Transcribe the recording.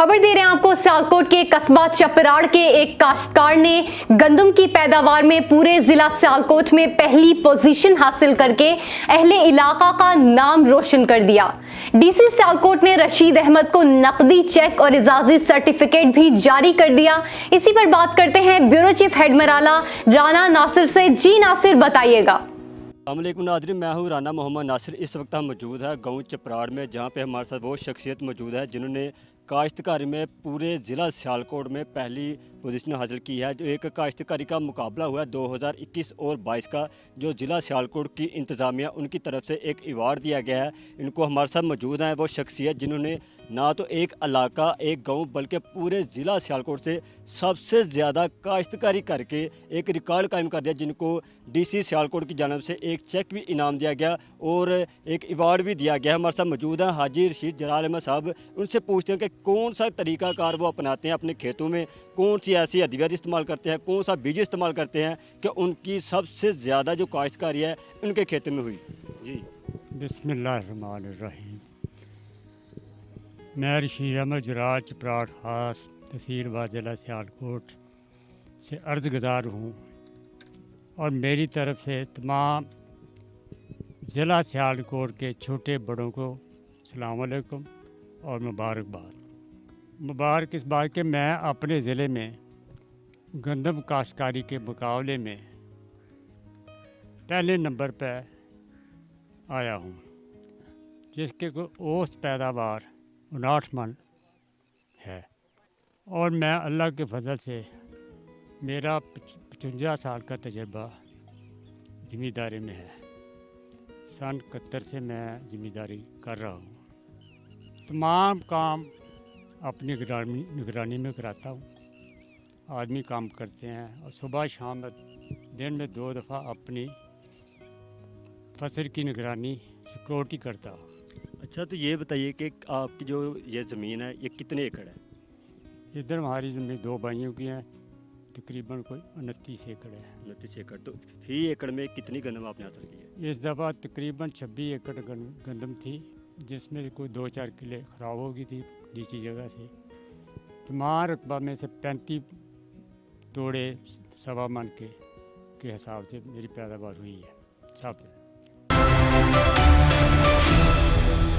खबर दे रहे हैं आपको सियालकोट के कस्बा चपराड़ के एक काश्तकार ने गंदम की पैदावार में पूरे जिला सियालकोट में पहली पोजीशन हासिल करके अहले इलाका का नाम रोशन कर दिया। डीसी सियालकोट ने रशीद अहमद को नकदी चेक और इजाजती सर्टिफिकेट भी जारी कर दिया। इसी पर बात करते हैं bureau chief head Marala Rana Nasir से। जी नासिर, बताइएगा। अस्सलामुअलैकुम नाज़रीन, मैं हूँ राना मोहम्मद नासिर। इस वक्त हम मौजूद है गांव चपराड़ में, जहाँ पे हमारे साथ वो शख्सियत मौजूद है जिन्होंने काश्तकारी में पूरे ज़िला सियालकोट में पहली पोजीशन हासिल की है। जो एक काश्तकारी का मुकाबला हुआ है 2021 और 22 का, जो ज़िला सियालकोट की इंतज़ामिया उनकी तरफ से एक अवार्ड दिया गया है। इनको हमारे साथ मौजूद हैं वो शख्सियत जिन्होंने ना तो एक इलाका, एक गांव, बल्कि पूरे ज़िला सियालकोट से सबसे ज़्यादा काश्तकारी करके एक रिकॉर्ड कायम कर दिया, जिनको डीसी सियालकोट की जानब से एक चेक भी इनाम दिया गया और एक अवार्ड भी दिया गया। हमारे साथ मौजूद हैं हाजी रशीद जलाल अहमद साहब। उनसे पूछते हैं कि कौन सा तरीक़ाकार वो अपनाते हैं अपने खेतों में, कौन सी ऐसी अद्वियात इस्तेमाल करते हैं, कौन सा बीज इस्तेमाल करते हैं कि उनकी सबसे ज़्यादा जो काश्तकारी है उनके खेतों में हुई। जी बिस्मिल्लाहिर्रहमानिर्रहीम। मैं रशीद अहमद जलाल चपराड़ खास तहसील व ज़िला सियालकोट से अर्ज़ गुज़ार हूँ और मेरी तरफ़ से तमाम ज़िला सियालकोट के छोटे बड़ों को अस्सलाम वालेकुम और मुबारकबाद। मुबारक इस बात के मैं अपने ज़िले में गंदम काश्तकारी के मुकाबले में पहले नंबर पर आया हूँ, जिसके को औसत पैदावार 59 मन है और मैं अल्लाह के फजल से मेरा 55 साल का तजर्बा ज़िम्मेदारी में है। सन 71 से मैं ज़िम्मेदारी कर रहा हूँ। तमाम काम अपनी निगरानी में कराता हूँ। आदमी काम करते हैं और सुबह शाम दिन में 2 दफ़ा अपनी फसल की निगरानी सिक्योरिटी करता हूँ। अच्छा, तो ये बताइए कि आपकी जो ये ज़मीन है ये कितने एकड़ है? इधर हमारी ज़मीन 2 भाइयों की है, तकरीबन कोई 29 एकड़ है। 29 एकड़। तो फी एकड़ में कितनी गंदम आपने हासिल की है? इस दफ़ा तकरीबन 26 एकड़ गंदम थी, जिसमें कोई 2-4 किले ख़राब हो गई थी नीची जगह से। तमाम रकबा में से 35 तोड़े 1.25 मन के हिसाब से मेरी पैदावार हुई है सब।